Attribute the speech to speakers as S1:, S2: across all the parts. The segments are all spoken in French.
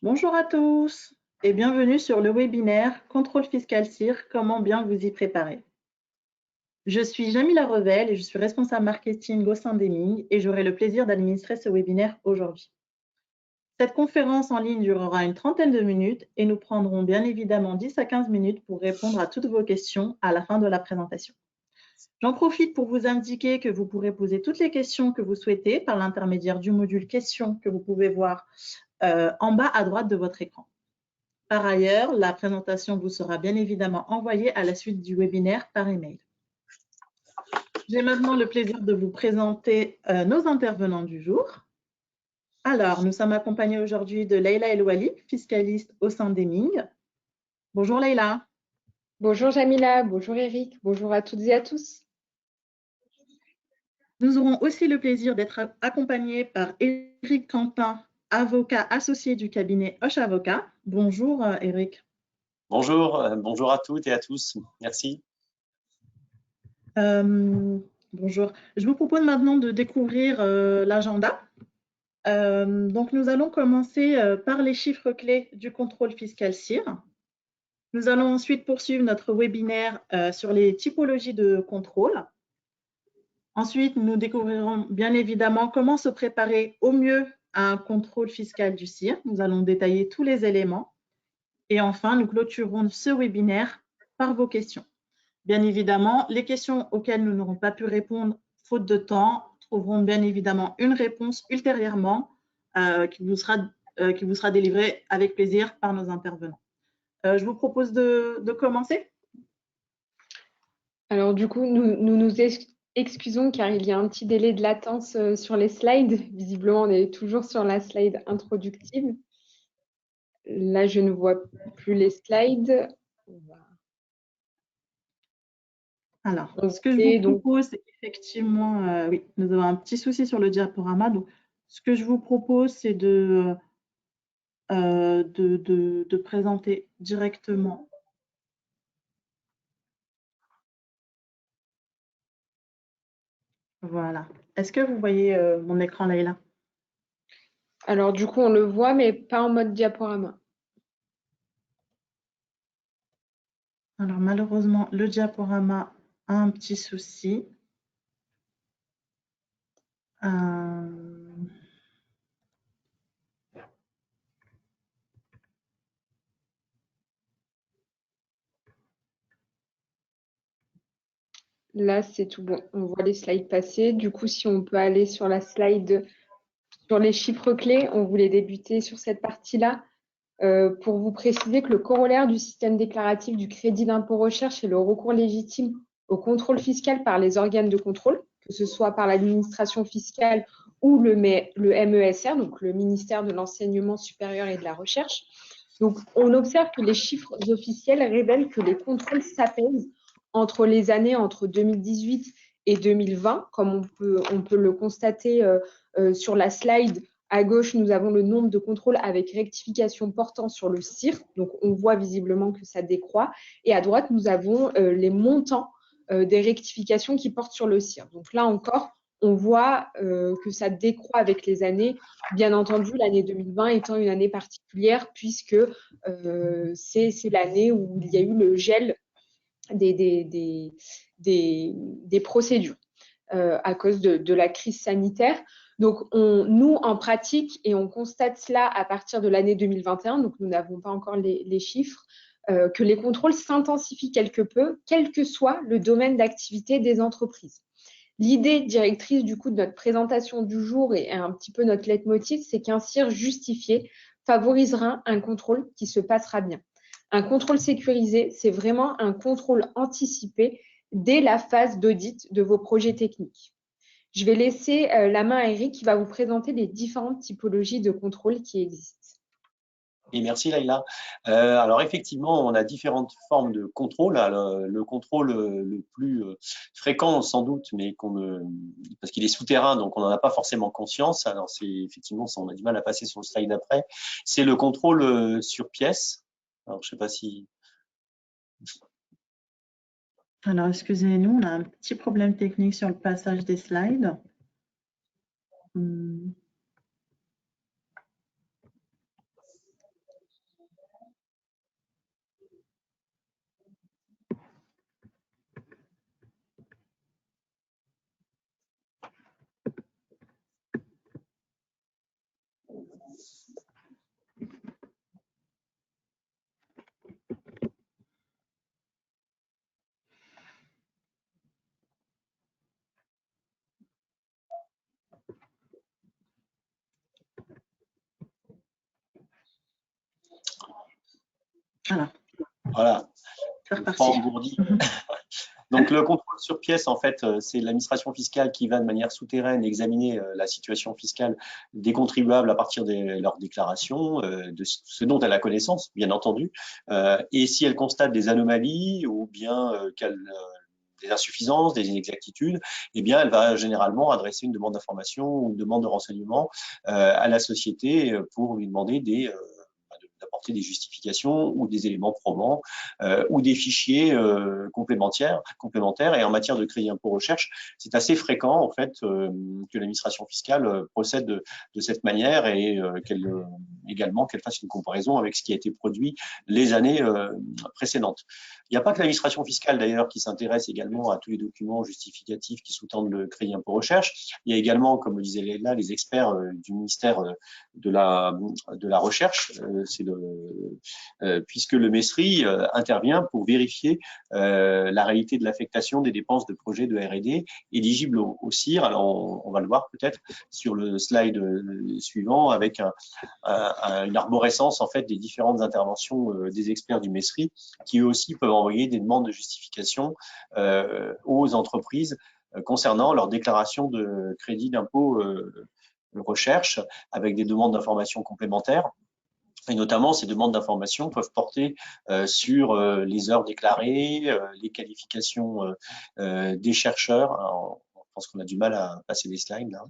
S1: Bonjour à tous et bienvenue sur le webinaire Contrôle fiscal CIR, comment bien vous y préparer. Je suis Jamila Revel et je suis responsable marketing au sein d'Eming et j'aurai le plaisir d'administrer ce webinaire aujourd'hui. Cette conférence en ligne durera une trentaine de minutes et nous prendrons bien évidemment 10 à 15 minutes pour répondre à toutes vos questions à la fin de la présentation. J'en profite pour vous indiquer que vous pourrez poser toutes les questions que vous souhaitez par l'intermédiaire du module questions que vous pouvez voir en bas à droite de votre écran. Par ailleurs, la présentation vous sera bien évidemment envoyée à la suite du webinaire par email. J'ai maintenant le plaisir de vous présenter nos intervenants du jour. Alors, nous sommes accompagnés aujourd'hui de Leïla Elouali, fiscaliste au sein d'Eming. Bonjour Leïla.
S2: Bonjour Jamila, bonjour Eric, bonjour à toutes et à tous.
S1: Nous aurons aussi le plaisir d'être accompagnés par Eric Quentin, avocat associé du cabinet Hoche Avocat. Bonjour Eric.
S3: Bonjour à toutes et à tous. Merci.
S1: Bonjour. Je vous propose maintenant de découvrir l'agenda. Donc, nous allons commencer par les chiffres clés du contrôle fiscal CIR. Nous allons ensuite poursuivre notre webinaire sur les typologies de contrôle. Ensuite, nous découvrirons bien évidemment comment se préparer au mieux à un contrôle fiscal du CIR. Nous allons détailler tous les éléments. Et enfin, nous clôturerons ce webinaire par vos questions. Bien évidemment, les questions auxquelles nous n'aurons pas pu répondre faute de temps trouveront bien évidemment une réponse ultérieurement qui vous sera délivrée avec plaisir par nos intervenants. Je vous propose de commencer.
S2: Alors du coup, nous excusons car il y a un petit délai de latence sur les slides. Visiblement, on est toujours sur la slide introductive. Là, je ne vois plus les slides.
S1: Alors, ce que je vous propose, c'est effectivement, oui, nous avons un petit souci sur le diaporama. Donc, ce que je vous propose, c'est de présenter directement. Voilà. Est-ce que vous voyez mon écran, Leïla?
S2: Alors du coup, on le voit, mais pas en mode diaporama.
S1: Alors, malheureusement, le diaporama a un petit souci.
S2: Là, c'est tout bon. On voit les slides passer. Du coup, si on peut aller sur la slide sur les chiffres clés, on voulait débuter sur cette partie-là. Pour vous préciser que le corollaire du système déclaratif du crédit d'impôt recherche est le recours légitime au contrôle fiscal par les organes de contrôle, que ce soit par l'administration fiscale ou le MESR, donc le ministère de l'Enseignement supérieur et de la Recherche. Donc, on observe que les chiffres officiels révèlent que les contrôles s'apaisent entre les années entre 2018 et 2020, comme on peut le constater sur la slide. À gauche, nous avons le nombre de contrôles avec rectification portant sur le CIR. Donc, on voit visiblement que ça décroît. Et à droite, nous avons les montants des rectifications qui portent sur le CIR. Donc là encore, on voit que ça décroît avec les années. Bien entendu, l'année 2020 étant une année particulière puisque c'est l'année où il y a eu le gel des procédures à cause de la crise sanitaire. Donc, nous, en pratique, et on constate cela à partir de l'année 2021, donc nous n'avons pas encore les chiffres, que les contrôles s'intensifient quelque peu, quel que soit le domaine d'activité des entreprises. L'idée directrice du coup de notre présentation du jour et un petit peu notre leitmotiv, c'est qu'un CIR justifié favorisera un contrôle qui se passera bien. Un contrôle sécurisé, c'est vraiment un contrôle anticipé dès la phase d'audit de vos projets techniques. Je vais laisser la main à Eric qui va vous présenter les différentes typologies de contrôle qui existent.
S3: Et merci Leïla. Alors effectivement, on a différentes formes de contrôle. Alors, le contrôle le plus fréquent sans doute, mais parce qu'il est souterrain, donc on n'en a pas forcément conscience. Alors c'est effectivement, on a du mal à passer sur le slide après. C'est le contrôle sur pièce. Alors je sais pas si.
S1: Alors, excusez-nous, on a un petit problème technique sur le passage des slides.
S3: Voilà.
S1: C'est reparti.
S3: Donc, le contrôle sur pièce, en fait, c'est l'administration fiscale qui va de manière souterraine examiner la situation fiscale des contribuables à partir de leurs déclarations, de ce dont elle a connaissance, bien entendu. Et si elle constate des anomalies ou bien des insuffisances, des inexactitudes, eh bien, elle va généralement adresser une demande d'information ou une demande de renseignement à la société pour lui demander d'apporter des justifications ou des éléments probants ou des fichiers complémentaires. Et en matière de crédit impôt recherche, c'est assez fréquent en fait que l'administration fiscale procède de cette manière et également qu'elle fasse une comparaison avec ce qui a été produit les années précédentes. Il n'y a pas que l'administration fiscale d'ailleurs qui s'intéresse également à tous les documents justificatifs qui sous-tendent le crédit impôt recherche. Il y a également, comme le disait Leïla, les experts du ministère de la recherche, puisque le MESRI intervient pour vérifier la réalité de l'affectation des dépenses de projets de R&D éligibles au CIR. Alors, on va le voir peut-être sur le slide suivant avec une arborescence en fait des différentes interventions des experts du MESRI qui eux aussi peuvent envoyer des demandes de justification aux entreprises concernant leur déclaration de crédit d'impôt recherche avec des demandes d'informations complémentaires. Et notamment, ces demandes d'information peuvent porter sur les heures déclarées, les qualifications des chercheurs. Alors, je pense qu'on a du mal à passer les slides là.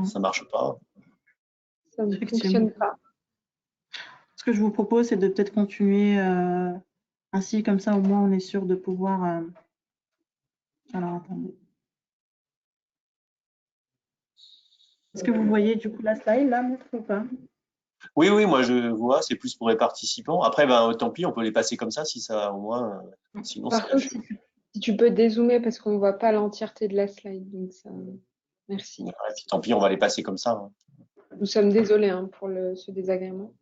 S3: Ça marche pas.
S2: Ça ne fonctionne pas.
S1: Ce que je vous propose, c'est de peut-être continuer ainsi, comme ça au moins on est sûr de pouvoir… Alors, attendez. Est-ce que vous voyez du coup la slide là, maître, ou pas?
S3: Oui, moi je vois, c'est plus pour les participants. Après, tant pis, on peut les passer comme ça si ça au moins. Sinon,
S2: par contre, si tu peux dézoomer parce qu'on ne voit pas l'entièreté de la slide. Donc ça… Merci.
S3: Ouais, tant pis, on va les passer comme ça. Hein.
S2: Nous sommes désolés pour ce désagrément.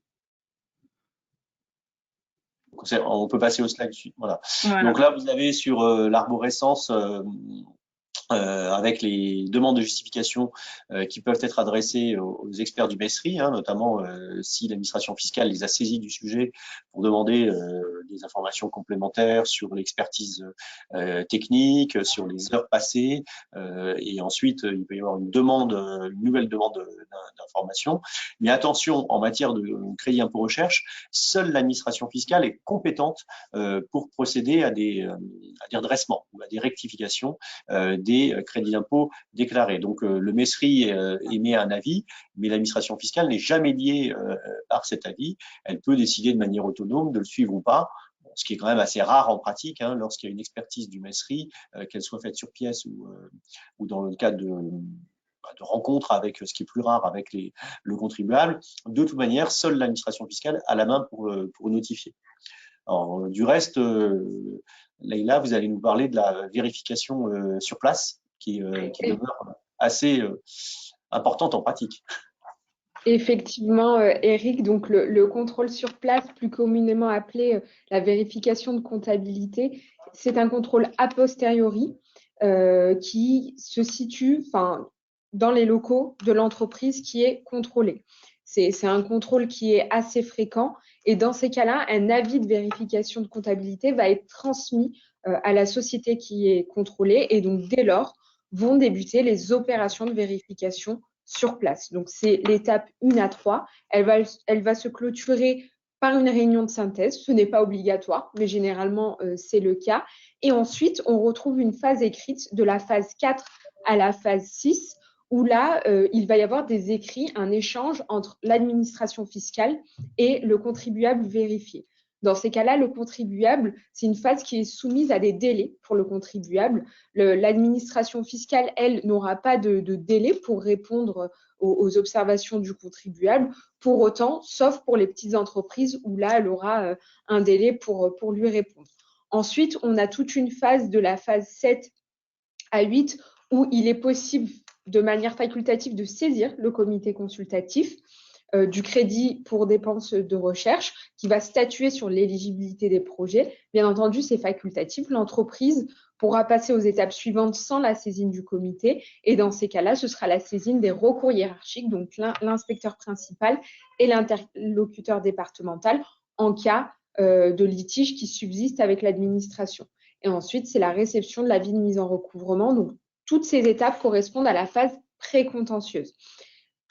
S3: On peut passer au slide suite. Voilà. Donc là, vous avez sur l'arborescence avec les demandes de justification qui peuvent être adressées aux experts du MESRI, notamment si l'administration fiscale les a saisis du sujet pour demander des informations complémentaires sur l'expertise technique, sur les heures passées, et ensuite il peut y avoir une nouvelle demande d'information. Mais attention, en matière de crédit impôt recherche, seule l'administration fiscale est compétente pour procéder à des redressements ou à des rectifications des crédits d'impôt déclarés. Donc, le MESRI émet un avis, mais l'administration fiscale n'est jamais liée par cet avis. Elle peut décider de manière autonome de le suivre ou pas, ce qui est quand même assez rare en pratique, lorsqu'il y a une expertise du MESRI, qu'elle soit faite sur pièce ou dans le cadre de rencontres avec ce qui est plus rare avec le contribuable. De toute manière, seule l'administration fiscale a la main pour notifier. Alors, du reste, Leïla, vous allez nous parler de la vérification sur place qui demeure assez importante en pratique.
S2: Effectivement, Eric, donc le contrôle sur place, plus communément appelé la vérification de comptabilité, c'est un contrôle a posteriori qui se situe dans les locaux de l'entreprise qui est contrôlée. C'est un contrôle qui est assez fréquent et dans ces cas-là, un avis de vérification de comptabilité va être transmis à la société qui est contrôlée et donc dès lors vont débuter les opérations de vérification sur place. Donc c'est l'étape 1 à 3. Elle va se clôturer par une réunion de synthèse. Ce n'est pas obligatoire, mais généralement c'est le cas. Et ensuite, on retrouve une phase écrite de la phase 4 à la phase 6 où là, il va y avoir des écrits, un échange entre l'administration fiscale et le contribuable vérifié. Dans ces cas-là, le contribuable, c'est une phase qui est soumise à des délais pour le contribuable. L'administration fiscale, elle, n'aura pas de délai pour répondre aux observations du contribuable. Pour autant, sauf pour les petites entreprises où là, elle aura un délai pour lui répondre. Ensuite, on a toute une phase de la phase 7 à 8 où il est possible de manière facultative de saisir le comité consultatif du crédit pour dépenses de recherche qui va statuer sur l'éligibilité des projets. Bien entendu, c'est facultatif. L'entreprise pourra passer aux étapes suivantes sans la saisine du comité. Et dans ces cas-là, ce sera la saisine des recours hiérarchiques, donc l'inspecteur principal et l'interlocuteur départemental en cas de litige qui subsiste avec l'administration. Et ensuite, c'est la réception de l'avis de mise en recouvrement. Donc, toutes ces étapes correspondent à la phase précontentieuse.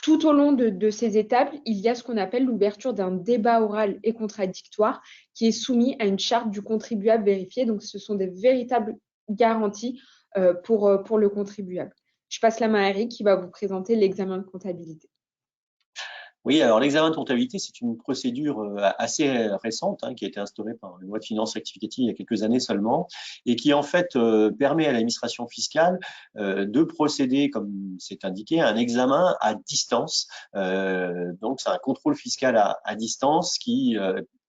S2: Tout au long de ces étapes, il y a ce qu'on appelle l'ouverture d'un débat oral et contradictoire qui est soumis à une charte du contribuable vérifié. Donc, ce sont des véritables garanties pour le contribuable. Je passe la main à Eric qui va vous présenter l'examen de comptabilité.
S3: Oui, alors l'examen de comptabilité, c'est une procédure assez récente qui a été instaurée par la loi de finances rectificative il y a quelques années seulement et qui en fait permet à l'administration fiscale de procéder, comme c'est indiqué, à un examen à distance. Donc, c'est un contrôle fiscal à distance qui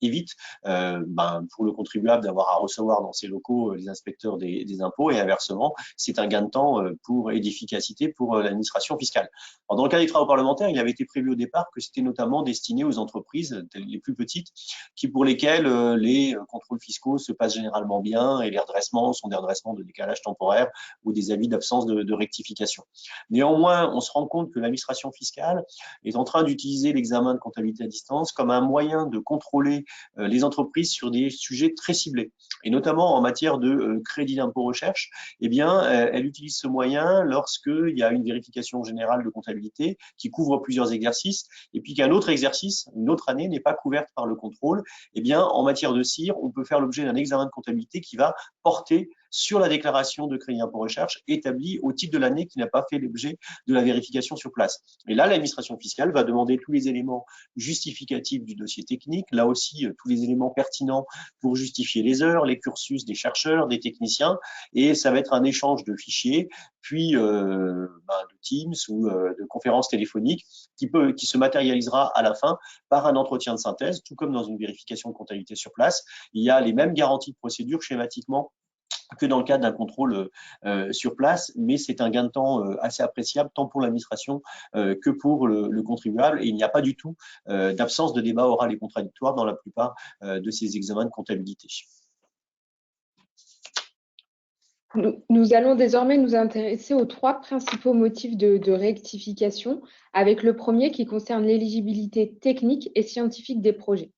S3: évite pour le contribuable d'avoir à recevoir dans ses locaux les inspecteurs des impôts et inversement, c'est un gain de temps et d'efficacité pour l'administration fiscale. Alors, dans le cas des travaux parlementaires, il avait été prévu au départ que c'était notamment destiné aux entreprises les plus petites pour lesquelles les contrôles fiscaux se passent généralement bien et les redressements sont des redressements de décalage temporaire ou des avis d'absence de rectification. Néanmoins, on se rend compte que l'administration fiscale est en train d'utiliser l'examen de comptabilité à distance comme un moyen de contrôler les entreprises sur des sujets très ciblés. Et notamment en matière de crédit d'impôt recherche, eh bien, elle utilise ce moyen lorsqu'il y a une vérification générale de comptabilité qui couvre plusieurs exercices et puis qu'un autre exercice, une autre année n'est pas couverte par le contrôle. Eh bien, en matière de CIR, on peut faire l'objet d'un examen de comptabilité qui va porter sur la déclaration de crédit d'impôt recherche établie au titre de l'année qui n'a pas fait l'objet de la vérification sur place. Et là, l'administration fiscale va demander tous les éléments justificatifs du dossier technique, là aussi tous les éléments pertinents pour justifier les heures, les cursus des chercheurs, des techniciens, et ça va être un échange de fichiers, puis de Teams ou de conférences téléphoniques qui se matérialisera à la fin par un entretien de synthèse, tout comme dans une vérification de comptabilité sur place. Il y a les mêmes garanties de procédure schématiquement que dans le cadre d'un contrôle sur place, mais c'est un gain de temps assez appréciable tant pour l'administration que pour le contribuable et il n'y a pas du tout d'absence de débat oral et contradictoire dans la plupart de ces examens de comptabilité.
S2: Nous allons désormais nous intéresser aux trois principaux motifs de rectification, avec le premier qui concerne l'éligibilité technique et scientifique des projets.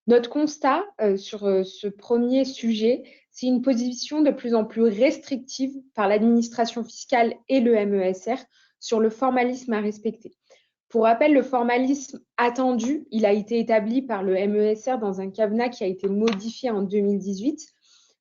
S2: Notre constat sur ce premier sujet, c'est une position de plus en plus restrictive par l'administration fiscale et le MESR sur le formalisme à respecter. Pour rappel, le formalisme attendu, il a été établi par le MESR dans un cavenat qui a été modifié en 2018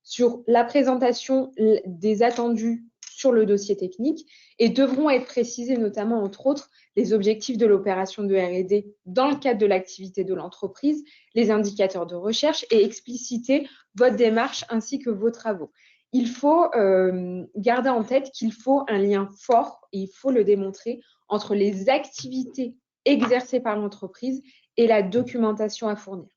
S2: sur la présentation des attendus sur le dossier technique et devront être précisés notamment, entre autres, les objectifs de l'opération de R&D dans le cadre de l'activité de l'entreprise, les indicateurs de recherche et expliciter votre démarche ainsi que vos travaux. Il faut garder en tête qu'il faut un lien fort, et il faut le démontrer, entre les activités exercées par l'entreprise et la documentation à fournir.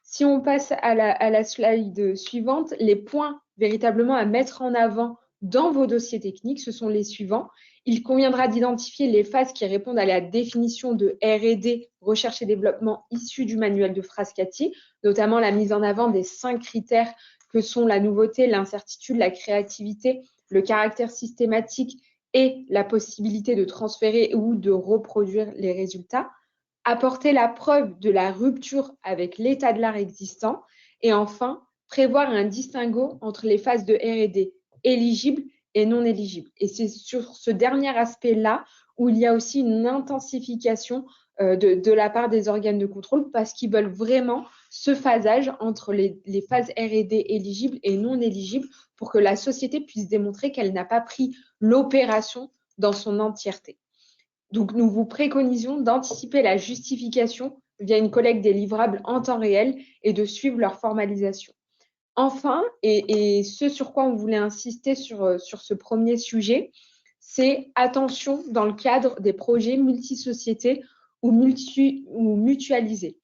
S2: Si on passe à la slide suivante, les points véritablement à mettre en avant dans vos dossiers techniques, ce sont les suivants. Il conviendra d'identifier les phases qui répondent à la définition de R&D, recherche et développement issus du manuel de Frascati, notamment la mise en avant des 5 critères que sont la nouveauté, l'incertitude, la créativité, le caractère systématique et la possibilité de transférer ou de reproduire les résultats. Apporter la preuve de la rupture avec l'état de l'art existant et enfin, prévoir un distinguo entre les phases de R&D éligibles et non éligibles. Et c'est sur ce dernier aspect-là où il y a aussi une intensification de la part des organes de contrôle parce qu'ils veulent vraiment ce phasage entre les phases R&D éligibles et non éligibles pour que la société puisse démontrer qu'elle n'a pas pris l'opération dans son entièreté. Donc, nous vous préconisons d'anticiper la justification via une collecte des livrables en temps réel et de suivre leur formalisation. Enfin, et ce sur quoi on voulait insister sur ce premier sujet, c'est attention dans le cadre des projets multisociétés ou mutualisés.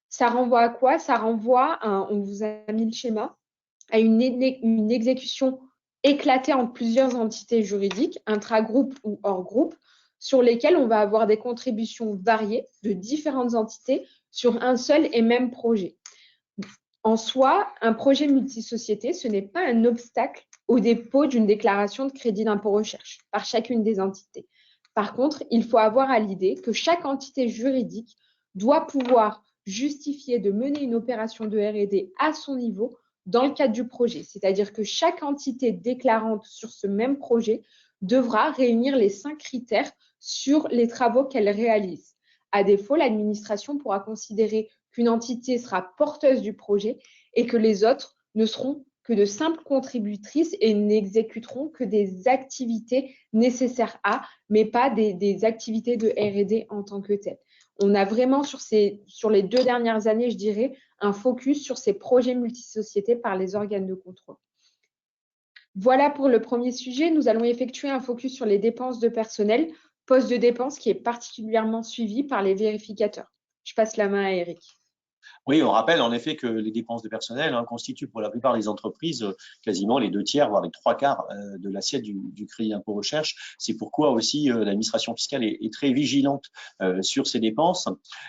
S2: Ça renvoie à quoi? Ça renvoie, on vous a mis le schéma, à une exécution éclatées entre plusieurs entités juridiques, intra-groupes ou hors groupe, sur lesquelles on va avoir des contributions variées de différentes entités sur un seul et même projet. En soi, un projet multisociété, ce n'est pas un obstacle au dépôt d'une déclaration de crédit d'impôt recherche par chacune des entités. Par contre, il faut avoir à l'idée que chaque entité juridique doit pouvoir justifier de mener une opération de R&D à son niveau dans le cadre du projet. C'est-à-dire que chaque entité déclarante sur ce même projet devra réunir les 5 critères sur les travaux qu'elle réalise. À défaut, l'administration pourra considérer qu'une entité sera porteuse du projet et que les autres ne seront que de simples contributrices et n'exécuteront que des activités nécessaires à, mais pas des activités de R&D en tant que telles. On a vraiment, sur les 2 dernières années, je dirais, un focus sur ces projets multisociétés par les organes de contrôle. Voilà pour le premier sujet. Nous allons effectuer un focus sur les dépenses de personnel, poste de dépense qui est particulièrement suivi par les vérificateurs. Je passe la main à Eric.
S3: Oui, on rappelle en effet que les dépenses de personnel constituent pour la plupart des entreprises quasiment les 2/3, voire les 3/4 de l'assiette du crédit d'impôt recherche. C'est pourquoi aussi l'administration fiscale est très vigilante sur ces dépenses.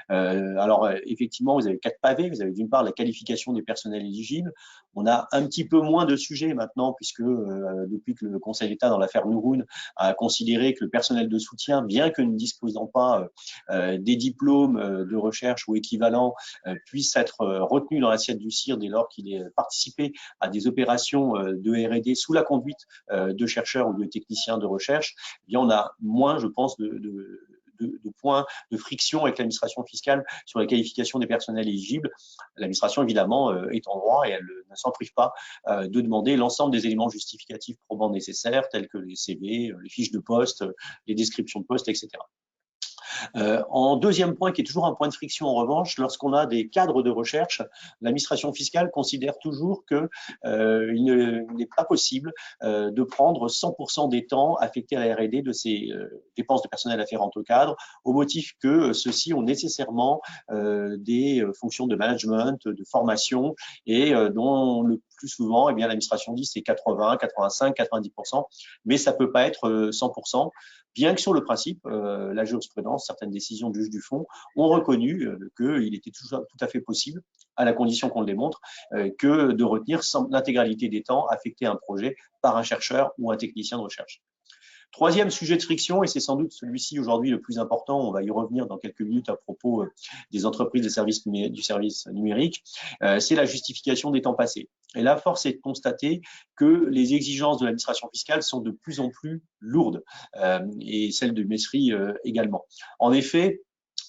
S3: Alors effectivement, vous avez 4 pavés. Vous avez d'une part la qualification des personnels éligibles. On a un petit peu moins de sujets maintenant puisque depuis que le Conseil d'État dans l'affaire Nouroun a considéré que le personnel de soutien, bien que ne disposant pas des diplômes de recherche ou équivalents, puisse être retenu dans l'assiette du CIR dès lors qu'il ait participé à des opérations de R&D sous la conduite de chercheurs ou de techniciens de recherche, eh bien on a moins, je pense, de points de friction avec l'administration fiscale sur la qualification des personnels éligibles. L'administration, évidemment, est en droit et elle ne s'en prive pas de demander l'ensemble des éléments justificatifs probants nécessaires, tels que les CV, les fiches de poste, les descriptions de poste, etc. En deuxième point, qui est toujours un point de friction en revanche, lorsqu'on a des cadres de recherche, l'administration fiscale considère toujours qu'il n'est pas possible de prendre 100% des temps affectés à la R&D de ces dépenses de personnel afférentes au cadre, au motif que ceux-ci ont nécessairement des fonctions de management, de formation, et dont le plus souvent, eh bien, l'administration dit c'est 80, 85, 90%, mais ça peut pas être 100%. Bien que sur le principe, la jurisprudence, certaines décisions du juge du fond ont reconnu qu'il était tout à fait possible, à la condition qu'on le démontre, que de retenir l'intégralité des temps affectés à un projet par un chercheur ou un technicien de recherche. Troisième sujet de friction, et c'est sans doute celui-ci aujourd'hui le plus important, on va y revenir dans quelques minutes à propos des entreprises du service numérique, c'est la justification des temps passés. Et là, force est de constater que les exigences de l'administration fiscale sont de plus en plus lourdes, et celles de Messry également. En effet,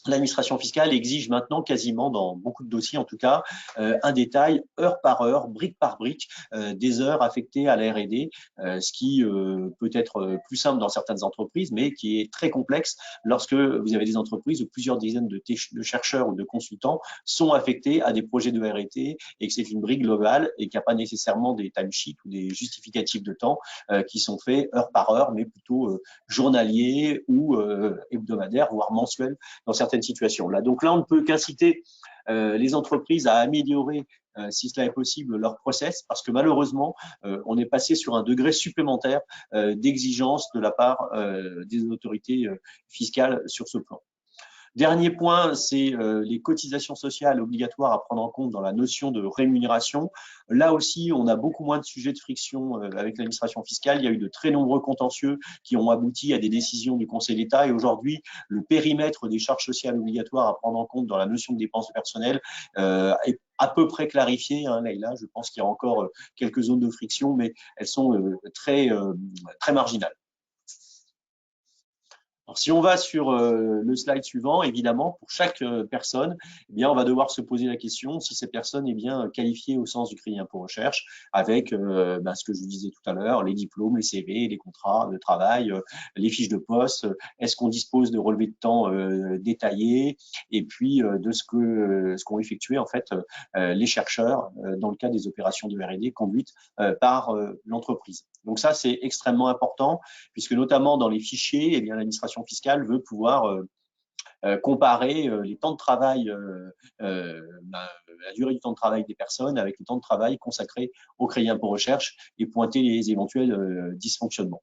S3: l'administration fiscale exige maintenant quasiment dans beaucoup de dossiers en tout cas un détail heure par heure, brique par brique des heures affectées à la R&D, ce qui peut être plus simple dans certaines entreprises mais qui est très complexe lorsque vous avez des entreprises où plusieurs dizaines de chercheurs ou de consultants sont affectés à des projets de R&D et que c'est une brique globale et qu'il n'y a pas nécessairement des timesheets ou des justificatifs de temps qui sont faits heure par heure mais plutôt journaliers ou hebdomadaires voire mensuels dans certaines situations. Donc là, on ne peut qu'inciter les entreprises à améliorer, si cela est possible, leur process, parce que malheureusement, on est passé sur un degré supplémentaire d'exigence de la part des autorités fiscales sur ce plan. Dernier point, c'est les cotisations sociales obligatoires à prendre en compte dans la notion de rémunération. Là aussi, on a beaucoup moins de sujets de friction avec l'administration fiscale. Il y a eu de très nombreux contentieux qui ont abouti à des décisions du Conseil d'État. Et aujourd'hui, le périmètre des charges sociales obligatoires à prendre en compte dans la notion de dépenses personnelles est à peu près clarifié. Leïla, je pense qu'il y a encore quelques zones de friction, mais elles sont très marginales. Alors, si on va sur le slide suivant, évidemment, pour chaque personne, eh bien, on va devoir se poser la question si cette personne est bien qualifiée au sens du crédit d'impôt recherche, avec ce que je vous disais tout à l'heure, les diplômes, les CV, les contrats de travail, les fiches de poste, est-ce qu'on dispose de relevés de temps détaillés, et puis de ce qu'ont effectué en fait les chercheurs dans le cadre des opérations de R&D conduites par l'entreprise. Donc ça, c'est extrêmement important, puisque notamment dans les fichiers, eh bien, l'administration fiscale veut pouvoir comparer les temps de travail, la durée du temps de travail des personnes avec le temps de travail consacré au crédit impôt recherche et pointer les éventuels dysfonctionnements.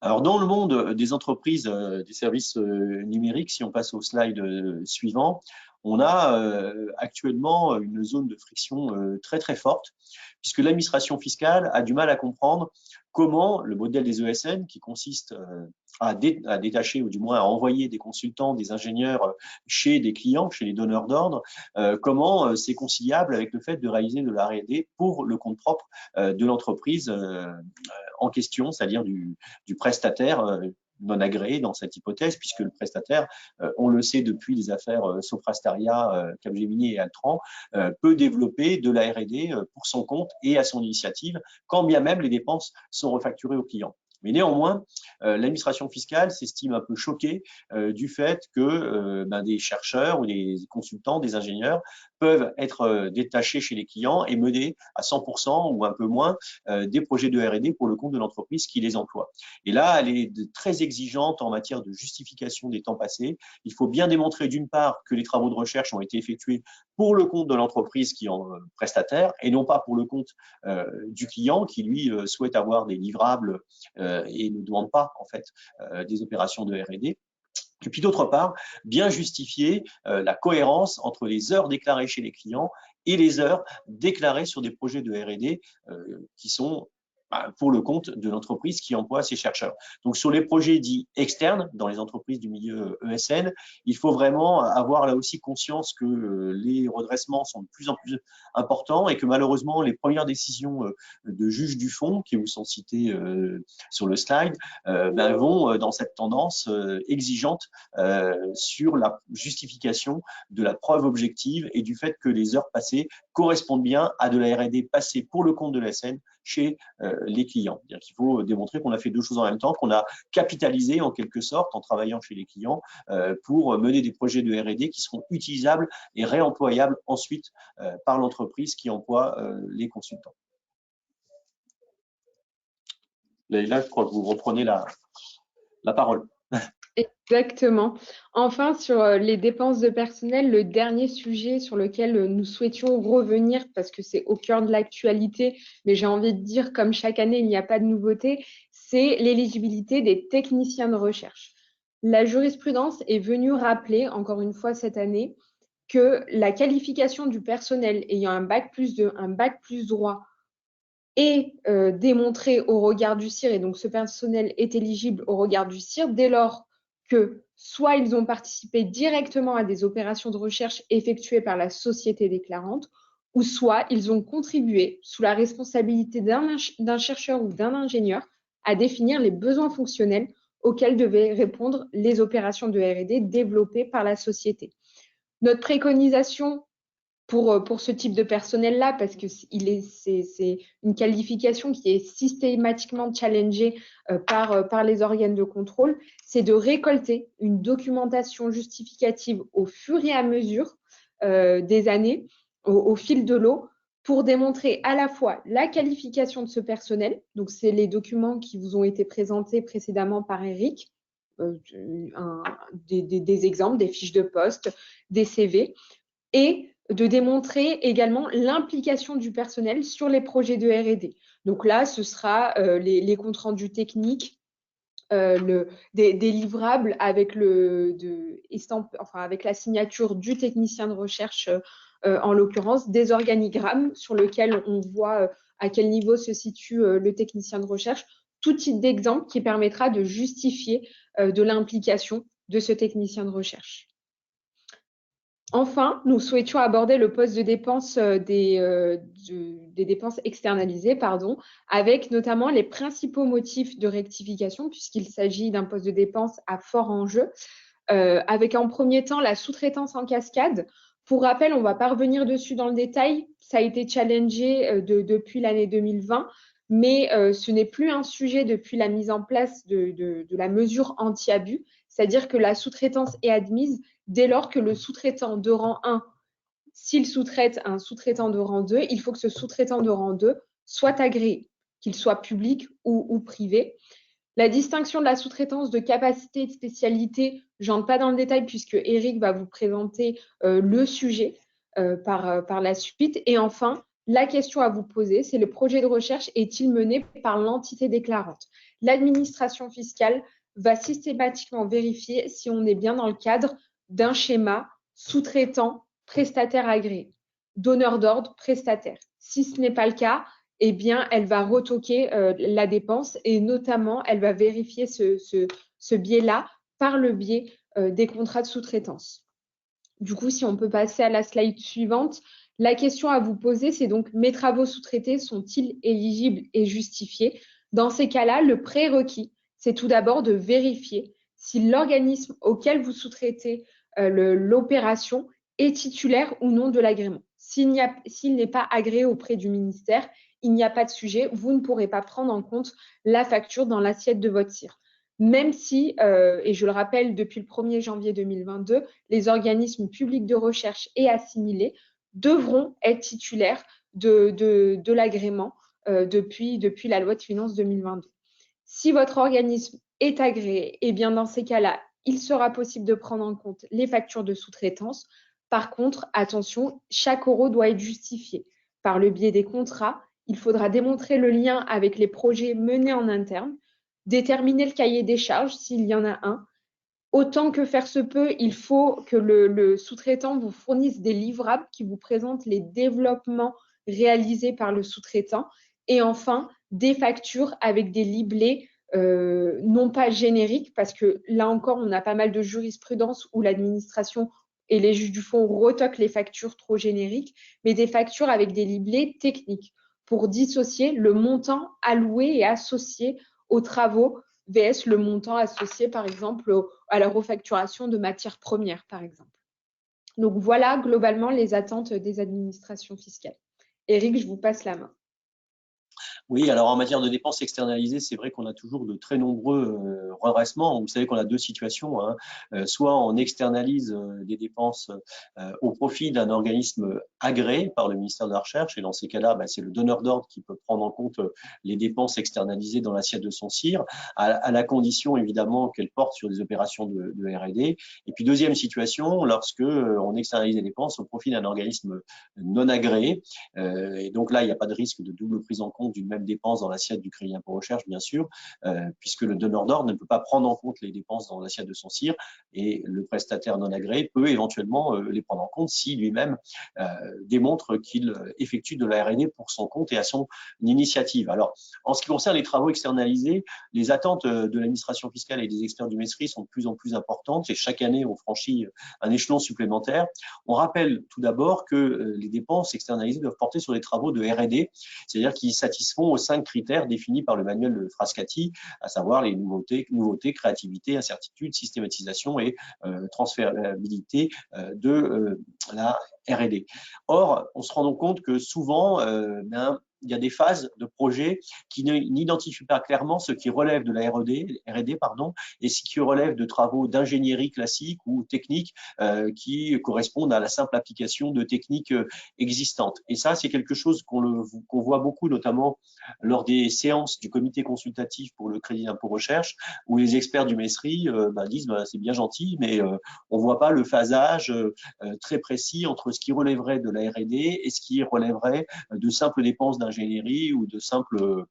S3: Alors, dans le monde des entreprises, des services numériques, si on passe au slide suivant, on a actuellement une zone de friction très très forte, puisque l'administration fiscale a du mal à comprendre comment le modèle des ESN, qui consiste à détacher ou du moins à envoyer des consultants, des ingénieurs chez des clients, chez les donneurs d'ordre, comment c'est conciliable avec le fait de réaliser de la R&D pour le compte propre de l'entreprise en question, c'est-à-dire du prestataire non agréé dans cette hypothèse, puisque le prestataire, on le sait depuis les affaires Soprasteria, Capgemini et Altran, peut développer de la R&D pour son compte et à son initiative, quand bien même les dépenses sont refacturées au client. Mais néanmoins, l'administration fiscale s'estime un peu choquée du fait que des chercheurs ou des consultants, des ingénieurs peuvent être détachés chez les clients et mener à 100% ou un peu moins des projets de R&D pour le compte de l'entreprise qui les emploie. Et là, elle est très exigeante en matière de justification des temps passés. Il faut bien démontrer d'une part que les travaux de recherche ont été effectués pour le compte de l'entreprise qui est en prestataire et non pas pour le compte du client qui, lui, souhaite avoir des livrables et ne demande pas, en fait, des opérations de R&D. Et puis d'autre part, bien justifier la cohérence entre les heures déclarées chez les clients et les heures déclarées sur des projets de R&D qui sont pour le compte de l'entreprise qui emploie ces chercheurs. Donc, sur les projets dits externes, dans les entreprises du milieu ESN, il faut vraiment avoir là aussi conscience que les redressements sont de plus en plus importants et que malheureusement, les premières décisions de juges du fond, qui vous sont citées sur le slide, vont dans cette tendance exigeante sur la justification de la preuve objective et du fait que les heures passées correspondent bien à de la R&D passée pour le compte de l'ESN chez les clients. C'est-à-dire qu'il faut démontrer qu'on a fait deux choses en même temps, qu'on a capitalisé en quelque sorte en travaillant chez les clients pour mener des projets de R&D qui seront utilisables et réemployables ensuite par l'entreprise qui emploie les consultants. Là, je crois que vous reprenez la parole.
S2: Exactement. Enfin, sur les dépenses de personnel, le dernier sujet sur lequel nous souhaitions revenir, parce que c'est au cœur de l'actualité, mais j'ai envie de dire, comme chaque année, il n'y a pas de nouveauté, c'est l'éligibilité des techniciens de recherche. La jurisprudence est venue rappeler, encore une fois cette année, que la qualification du personnel ayant un bac+2, un bac+ droit, est démontrée au regard du CIR, et donc ce personnel est éligible au regard du CIR dès lors que soit ils ont participé directement à des opérations de recherche effectuées par la société déclarante, ou soit ils ont contribué sous la responsabilité d'un chercheur ou d'un ingénieur à définir les besoins fonctionnels auxquels devaient répondre les opérations de R&D développées par la société. Notre préconisation pour ce type de personnel-là, parce que c'est une qualification qui est systématiquement challengée par les organes de contrôle, c'est de récolter une documentation justificative au fur et à mesure des années, au fil de l'eau, pour démontrer à la fois la qualification de ce personnel, donc c'est les documents qui vous ont été présentés précédemment par Eric, des exemples, des fiches de poste, des CV, et de démontrer également l'implication du personnel sur les projets de R&D. Donc là, ce sera les comptes rendus techniques, des livrables avec, avec la signature du technicien de recherche, en l'occurrence, des organigrammes sur lesquels on voit à quel niveau se situe le technicien de recherche, tout type d'exemple qui permettra de justifier de l'implication de ce technicien de recherche. Enfin, nous souhaitions aborder le poste de dépenses des dépenses externalisées, avec notamment les principaux motifs de rectification, puisqu'il s'agit d'un poste de dépenses à fort enjeu, avec en premier temps la sous-traitance en cascade. Pour rappel, on ne va pas revenir dessus dans le détail, ça a été challengé depuis l'année 2020, mais ce n'est plus un sujet depuis la mise en place de la mesure anti-abus, c'est-à-dire que la sous-traitance est admise dès lors que le sous-traitant de rang 1, s'il sous-traite un sous-traitant de rang 2, il faut que ce sous-traitant de rang 2 soit agréé, qu'il soit public ou privé. La distinction de la sous-traitance de capacité et de spécialité, j'entre pas dans le détail puisque Eric va vous présenter le sujet par la suite. Et enfin, la question à vous poser, c'est le projet de recherche est-il mené par l'entité déclarante? L'administration fiscale va systématiquement vérifier si on est bien dans le cadre d'un schéma sous-traitant, prestataire agréé, donneur d'ordre, prestataire. Si ce n'est pas le cas, eh bien, elle va retoquer la dépense et notamment, elle va vérifier ce biais-là par le biais des contrats de sous-traitance. Du coup, si on peut passer à la slide suivante, la question à vous poser, c'est donc mes travaux sous-traités sont-ils éligibles et justifiés? Dans ces cas-là, le prérequis, c'est tout d'abord de vérifier si l'organisme auquel vous sous-traitez l'opération est titulaire ou non de l'agrément. S'il n'est pas agréé auprès du ministère, il n'y a pas de sujet, vous ne pourrez pas prendre en compte la facture dans l'assiette de votre CIR. Même si, et je le rappelle, depuis le 1er janvier 2022, les organismes publics de recherche et assimilés devront être titulaires de l'agrément depuis la loi de finances 2022. Si votre organisme est agréé, eh bien dans ces cas-là, il sera possible de prendre en compte les factures de sous-traitance. Par contre, attention, chaque euro doit être justifié. Par le biais des contrats, il faudra démontrer le lien avec les projets menés en interne, déterminer le cahier des charges s'il y en a un. Autant que faire se peut, il faut que le sous-traitant vous fournisse des livrables qui vous présentent les développements réalisés par le sous-traitant. Et enfin, des factures avec des liblés non pas génériques, parce que là encore, on a pas mal de jurisprudence où l'administration et les juges du fond retoquent les factures trop génériques, mais des factures avec des liblés techniques pour dissocier le montant alloué et associé aux travaux vs le montant associé, par exemple, à la refacturation de matières premières, par exemple. Donc, voilà globalement les attentes des administrations fiscales. Eric, je vous passe la main.
S3: Oui, alors en matière de dépenses externalisées, c'est vrai qu'on a toujours de très nombreux redressements. Vous savez qu'on a deux situations, hein. Soit on externalise des dépenses au profit d'un organisme agréé par le ministère de la Recherche, et dans ces cas-là, c'est le donneur d'ordre qui peut prendre en compte les dépenses externalisées dans l'assiette de son CIR, à la condition évidemment qu'elles portent sur des opérations de R&D. Et puis deuxième situation, lorsque on externalise des dépenses au profit d'un organisme non agréé, et donc là, il n'y a pas de risque de double prise en compte d'une même dépense dans l'assiette du crédit impôt recherche, bien sûr, puisque le donneur d'ordre ne peut pas prendre en compte les dépenses dans l'assiette de son CIR, et le prestataire non agréé peut éventuellement les prendre en compte si lui-même démontre qu'il effectue de la R&D pour son compte et à son initiative. Alors, en ce qui concerne les travaux externalisés, les attentes de l'administration fiscale et des experts du MESRI sont de plus en plus importantes, et chaque année, on franchit un échelon supplémentaire. On rappelle tout d'abord que les dépenses externalisées doivent porter sur des travaux de R&D, c'est-à-dire qui satisfont aux 5 critères définis par le manuel de Frascati, à savoir les nouveautés, créativité, incertitude, systématisation et transférabilité de la R&D. Or, on se rend donc compte que souvent, il y a des phases de projet qui n'identifient pas clairement ce qui relève de la R&D, et ce qui relève de travaux d'ingénierie classique ou technique qui correspondent à la simple application de techniques existantes. Et ça, c'est quelque chose qu'on voit beaucoup, notamment lors des séances du comité consultatif pour le crédit d'impôt recherche, où les experts du MESRI disent c'est bien gentil, mais on ne voit pas le phasage très précis entre ce qui relèverait de la R&D et ce qui relèverait de simples dépenses d'ingénierie ou de simples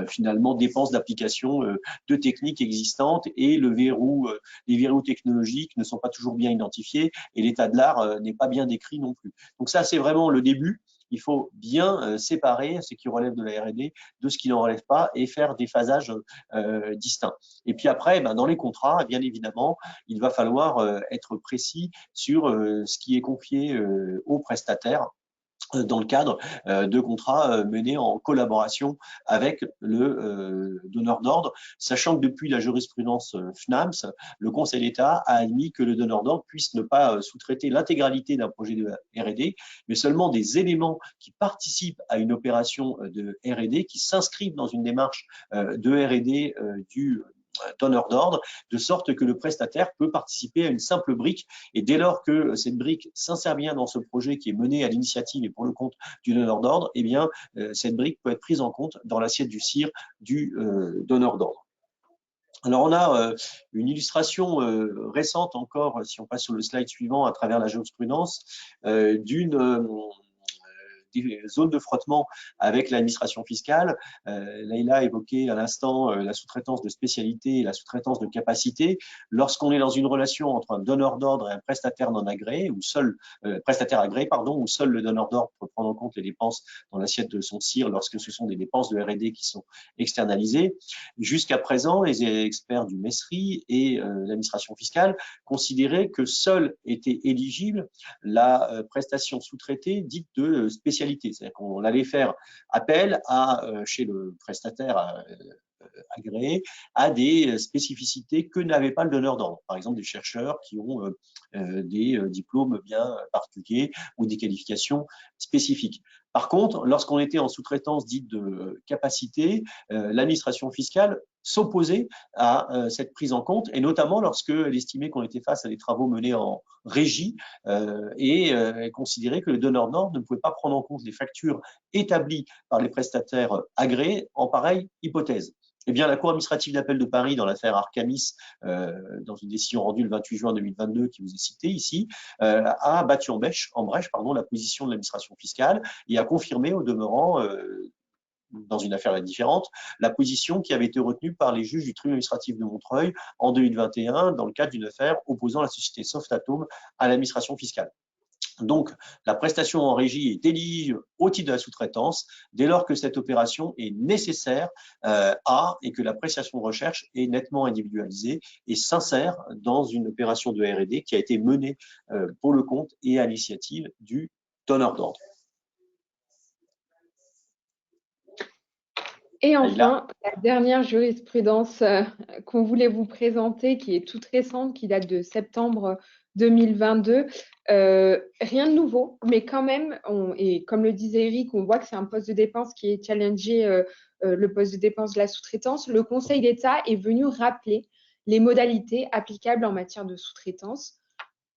S3: finalement dépenses d'application de techniques existantes, et les verrous technologiques ne sont pas toujours bien identifiés et l'état de l'art n'est pas bien décrit non plus. Donc ça, c'est vraiment le début. Il faut bien séparer ce qui relève de la R&D de ce qui n'en relève pas et faire des phasages distincts. Et puis après, dans les contrats, bien évidemment, il va falloir être précis sur ce qui est confié aux prestataires dans le cadre de contrats menés en collaboration avec le donneur d'ordre, sachant que depuis la jurisprudence FNAMS, le Conseil d'État a admis que le donneur d'ordre puisse ne pas sous-traiter l'intégralité d'un projet de R&D, mais seulement des éléments qui participent à une opération de R&D, qui s'inscrivent dans une démarche de R&D du donneur d'ordre, de sorte que le prestataire peut participer à une simple brique, et dès lors que cette brique s'insère bien dans ce projet qui est mené à l'initiative et pour le compte du donneur d'ordre, eh bien cette brique peut être prise en compte dans l'assiette du CIR du donneur d'ordre. Alors, on a une illustration récente encore, si on passe sur le slide suivant, à travers la jurisprudence, d'une des zones de frottement avec l'administration fiscale. Laïla a évoqué à l'instant la sous-traitance de spécialité et la sous-traitance de capacité. Lorsqu'on est dans une relation entre un donneur d'ordre et un prestataire non agréé, ou seul prestataire agréé, pardon, où seul le donneur d'ordre peut prendre en compte les dépenses dans l'assiette de son CIR lorsque ce sont des dépenses de R&D qui sont externalisées. Jusqu'à présent, les experts du MESRI et l'administration fiscale considéraient que seule était éligible la prestation sous-traitée dite de spécialité. C'est-à-dire qu'on allait faire appel chez le prestataire agréé à des spécificités que n'avait pas le donneur d'ordre. Par exemple, des chercheurs qui ont des diplômes bien particuliers ou des qualifications spécifiques. Par contre, lorsqu'on était en sous-traitance dite de capacité, l'administration fiscale s'opposait à cette prise en compte, et notamment lorsqu'elle estimait qu'on était face à des travaux menés en régie et considérait que le donneur d'ordre ne pouvait pas prendre en compte les factures établies par les prestataires agréés en pareille hypothèse. Eh bien, la Cour administrative d'appel de Paris, dans l'affaire Arcamis, dans une décision rendue le 28 juin 2022, qui vous est citée ici, a battu en brèche la position de l'administration fiscale et a confirmé au demeurant, dans une affaire différente, la position qui avait été retenue par les juges du tribunal administratif de Montreuil en 2021 dans le cadre d'une affaire opposant la société Softatome à l'administration fiscale. Donc, la prestation en régie est éligible au titre de la sous-traitance dès lors que cette opération est nécessaire et que la prestation de recherche est nettement individualisée et sincère dans une opération de R&D qui a été menée pour le compte et à l'initiative du donneur d'ordre.
S2: Et enfin, la dernière jurisprudence qu'on voulait vous présenter, qui est toute récente, qui date de septembre 2022. Rien de nouveau, mais quand même, et comme le disait Eric, on voit que c'est un poste de dépense qui est challengé, le poste de dépense de la sous-traitance. Le Conseil d'État est venu rappeler les modalités applicables en matière de sous-traitance.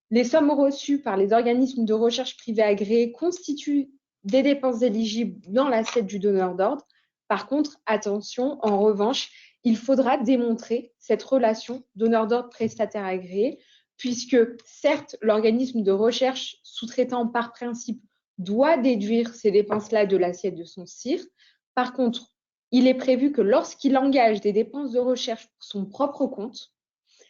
S2: Les sommes reçues par les organismes de recherche privés agréés constituent des dépenses éligibles dans l'assiette du donneur d'ordre. Par contre, attention, en revanche, il faudra démontrer cette relation donneur d'ordre prestataire agréé, puisque certes, l'organisme de recherche sous-traitant par principe doit déduire ces dépenses-là de l'assiette de son CIR. Par contre, il est prévu que lorsqu'il engage des dépenses de recherche pour son propre compte,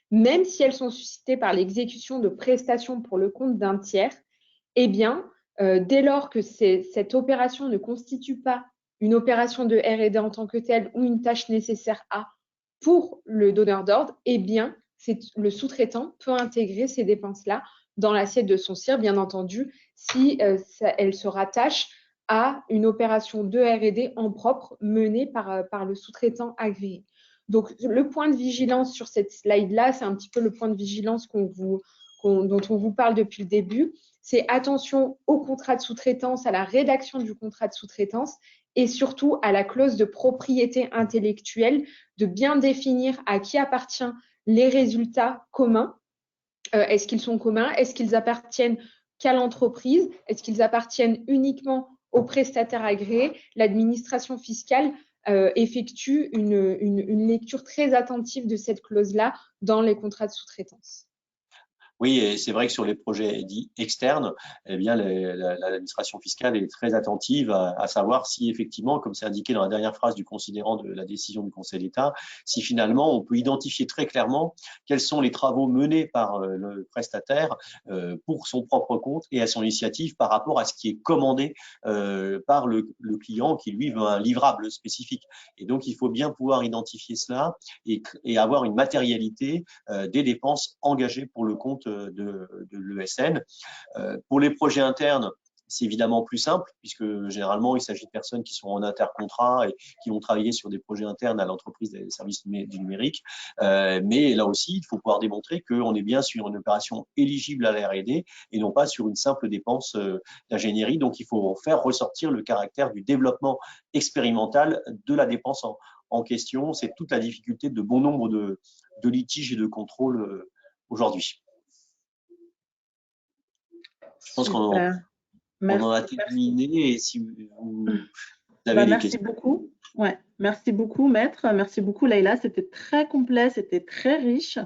S2: même si elles sont suscitées par l'exécution de prestations pour le compte d'un tiers, eh bien, dès lors que cette opération ne constitue pas une opération de R&D en tant que telle ou une tâche nécessaire pour le donneur d'ordre, eh bien, le sous-traitant peut intégrer ces dépenses-là dans l'assiette de son CIR, bien entendu, si elle se rattache à une opération de R&D en propre menée par le sous-traitant agréé. Donc, le point de vigilance sur cette slide-là, c'est un petit peu le point de vigilance dont on vous parle depuis le début. C'est attention au contrat de sous-traitance, à la rédaction du contrat de sous-traitance et surtout à la clause de propriété intellectuelle, de bien définir à qui appartiennent les résultats communs. Est-ce qu'ils sont communs? Est-ce qu'ils appartiennent qu'à l'entreprise? Est-ce qu'ils appartiennent uniquement aux prestataires agréés? L'administration fiscale effectue une lecture très attentive de cette clause-là dans les contrats de sous-traitance.
S3: Oui, et c'est vrai que sur les projets dits externes, eh bien, l'administration fiscale est très attentive à savoir si effectivement, comme c'est indiqué dans la dernière phrase du considérant de la décision du Conseil d'État, si finalement on peut identifier très clairement quels sont les travaux menés par le prestataire pour son propre compte et à son initiative par rapport à ce qui est commandé par le client qui lui veut un livrable spécifique. Et donc, il faut bien pouvoir identifier cela et avoir une matérialité des dépenses engagées pour le compte de l'ESN. Pour les projets internes, c'est évidemment plus simple puisque généralement, il s'agit de personnes qui sont en intercontrat et qui vont travailler sur des projets internes à l'entreprise des services du numérique. Mais là aussi, il faut pouvoir démontrer qu'on est bien sur une opération éligible à la R&D et non pas sur une simple dépense d'ingénierie. Donc, il faut faire ressortir le caractère du développement expérimental de la dépense en question. C'est toute la difficulté de bon nombre de litiges et de contrôles aujourd'hui. Je pense qu'on en a terminé et si vous Vous avez des
S1: Merci
S3: questions?
S1: beaucoup. Ouais, merci beaucoup, maître. Merci beaucoup, Leïla. C'était très complet, c'était très riche.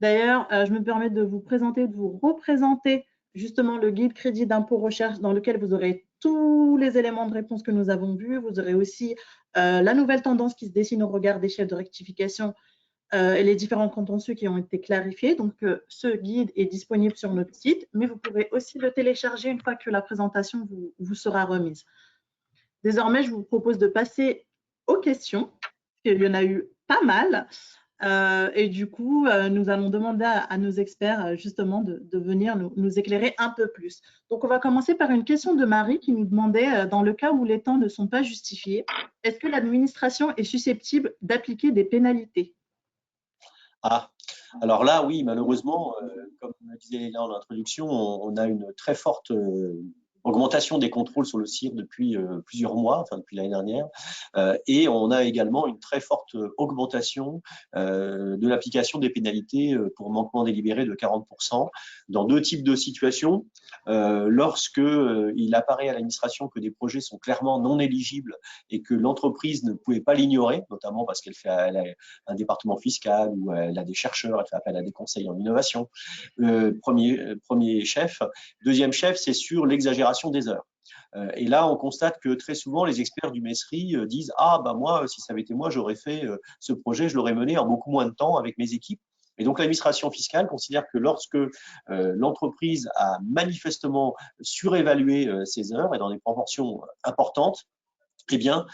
S1: D'ailleurs, je me permets de vous présenter, de vous représenter justement le guide crédit d'impôt recherche dans lequel vous aurez tous les éléments de réponse que nous avons vus. Vous aurez aussi la nouvelle tendance qui se dessine au regard des chefs de rectification et les différents contentieux qui ont été clarifiés. Donc, ce guide est disponible sur notre site, mais vous pourrez aussi le télécharger une fois que la présentation vous sera remise. Désormais, je vous propose de passer aux questions. Il y en a eu pas mal. Et du coup, nous allons demander à nos experts justement de venir nous éclairer un peu plus. Donc, on va commencer par une question de Marie qui nous demandait, dans le cas où les temps ne sont pas justifiés, est-ce que l'administration est susceptible d'appliquer des pénalités?
S3: Ah, alors là, oui, malheureusement, comme le disait là en introduction, on a une très forte augmentation des contrôles sur le CIR depuis plusieurs mois, enfin depuis l'année dernière, et on a également une très forte augmentation de l'application des pénalités pour manquement délibéré de 40% dans deux types de situations. Lorsque il apparaît à l'administration que des projets sont clairement non éligibles et que l'entreprise ne pouvait pas l'ignorer, notamment parce elle a un département fiscal ou elle a des chercheurs, elle fait appel à des conseils en innovation. Premier chef. Deuxième chef, c'est sur l'exagération des heures. Et là, on constate que très souvent, les experts du MESRI disent « Ah, bah moi, si ça avait été moi, j'aurais fait ce projet, je l'aurais mené en beaucoup moins de temps avec mes équipes. » Et donc, l'administration fiscale considère que lorsque l'entreprise a manifestement surévalué ses heures et dans des proportions importantes, eh bien,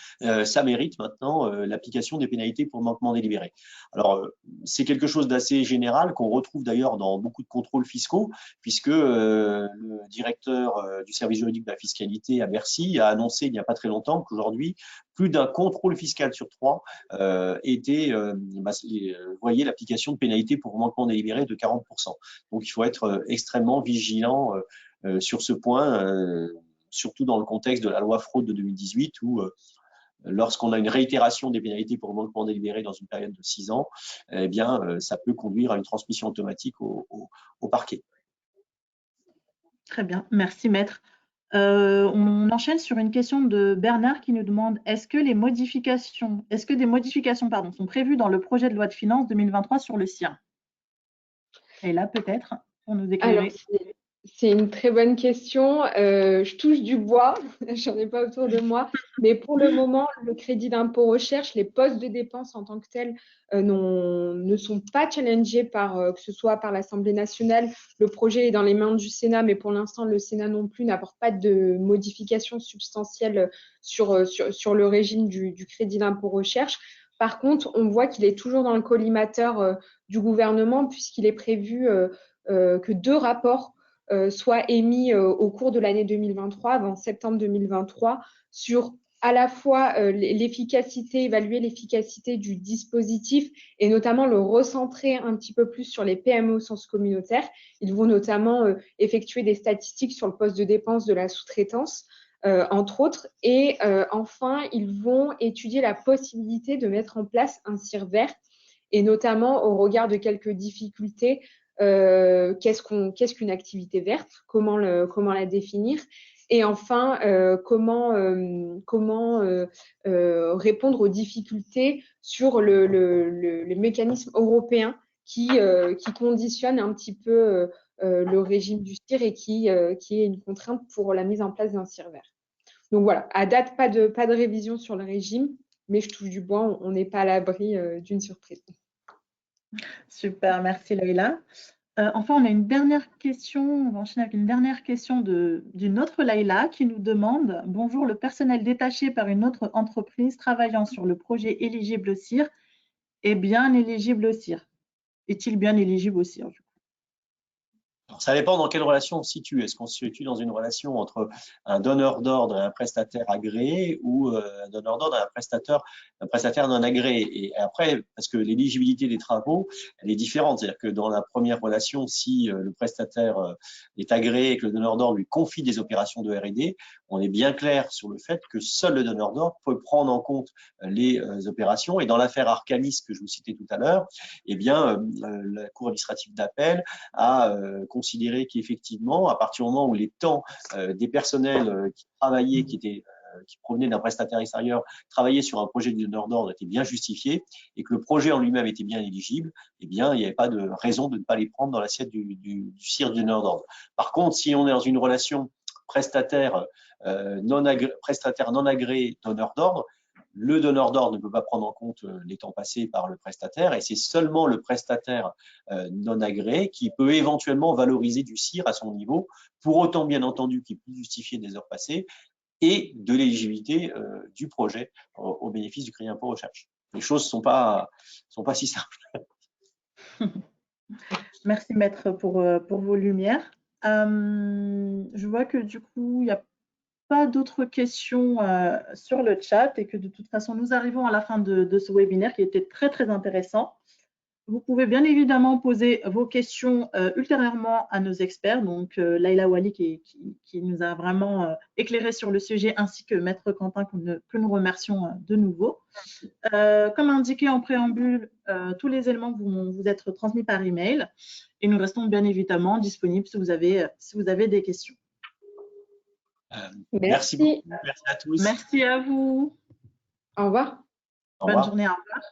S3: ça mérite maintenant l'application des pénalités pour manquement délibéré. Alors, c'est quelque chose d'assez général qu'on retrouve d'ailleurs dans beaucoup de contrôles fiscaux, puisque le directeur du service juridique de la fiscalité à Bercy a annoncé il n'y a pas très longtemps qu'aujourd'hui, plus d'un contrôle fiscal sur trois voyait l'application de pénalités pour manquement délibéré de 40%. Donc, il faut être extrêmement vigilant sur ce point. Surtout dans le contexte de la loi fraude de 2018 où lorsqu'on a une réitération des pénalités pour manquement délibéré dans une période de 6 ans, eh bien, ça peut conduire à une transmission automatique au parquet.
S1: Très bien, merci maître. On enchaîne sur une question de Bernard qui nous demande est-ce que des modifications sont prévues dans le projet de loi de finances 2023 sur le CIR? Et là, peut-être, pour nous
S2: Alors,
S1: éclairer.
S2: c'est une très bonne question. Je touche du bois, j'en ai pas autour de moi, mais pour le moment, le crédit d'impôt recherche, les postes de dépenses en tant que tels ne sont pas challengés que ce soit par l'Assemblée nationale. Le projet est dans les mains du Sénat, mais pour l'instant, le Sénat non plus n'apporte pas de modifications substantielles sur le régime du crédit d'impôt recherche. Par contre, on voit qu'il est toujours dans le collimateur du gouvernement puisqu'il est prévu que 2 rapports soient émis au cours de l'année 2023, avant septembre 2023, sur à la fois évaluer l'efficacité du dispositif et notamment le recentrer un petit peu plus sur les PME au sens communautaire. Ils vont notamment effectuer des statistiques sur le poste de dépense de la sous-traitance, entre autres. Et enfin, ils vont étudier la possibilité de mettre en place un CIR vert et notamment au regard de quelques difficultés qu'est-ce qu'une activité verte, comment la définir, et enfin comment répondre aux difficultés sur le mécanisme européen qui conditionne un petit peu le régime du CIR et qui est une contrainte pour la mise en place d'un CIR vert. Donc voilà, à date, pas de révision sur le régime, mais je touche du bois, on n'est pas à l'abri d'une surprise.
S1: Super, merci Leïla. Enfin, on a une dernière question, on va enchaîner avec une dernière question d'une autre Leïla qui nous demande « Bonjour, le personnel détaché par une autre entreprise travaillant sur le projet éligible au CIR est bien éligible au CIR. Est-il bien éligible au CIR ?»
S3: Alors, ça dépend dans quelle relation on se situe. Est-ce qu'on se situe dans une relation entre un donneur d'ordre et un prestataire agréé ou un donneur d'ordre et un prestataire non agréé? Et après, parce que l'éligibilité des travaux, elle est différente. C'est-à-dire que dans la première relation, si le prestataire est agréé et que le donneur d'ordre lui confie des opérations de R&D, on est bien clair sur le fait que seul le donneur d'ordre peut prendre en compte les opérations. Et dans l'affaire Arcanis que je vous citais tout à l'heure, eh bien, la Cour administrative d'appel a considérer qu'effectivement, à partir du moment où les temps des personnels qui travaillaient, qui étaient qui provenait d'un prestataire extérieur travaillait sur un projet du donneur d'ordre était bien justifié et que le projet en lui-même était bien éligible, eh bien, il n'y avait pas de raison de ne pas les prendre dans l'assiette du CIR du donneur d'ordre. Par contre, si on est dans une relation prestataire non agréé donneur d'ordre, le donneur d'ordre ne peut pas prendre en compte les temps passés par le prestataire et c'est seulement le prestataire non agréé qui peut éventuellement valoriser du CIR à son niveau, pour autant bien entendu qu'il puisse justifier des heures passées et de l'éligibilité du projet au bénéfice du crédit impôt recherche. Les choses ne sont pas si simples.
S1: Merci maître pour vos lumières. Je vois que du coup, il n'y a pas d'autres questions sur le chat et que de toute façon, nous arrivons à la fin de ce webinaire qui était très, très intéressant. Vous pouvez bien évidemment poser vos questions ultérieurement à nos experts, donc Laila Wali qui nous a vraiment éclairé sur le sujet, ainsi que Maître Quentin que nous remercions de nouveau. Comme indiqué en préambule, tous les éléments vont vous être transmis par email et nous restons bien évidemment disponibles si vous avez des questions.
S3: Merci beaucoup. Merci à tous.
S1: Merci à vous.
S2: Au revoir.
S3: Au revoir.
S1: Bonne journée. Au revoir.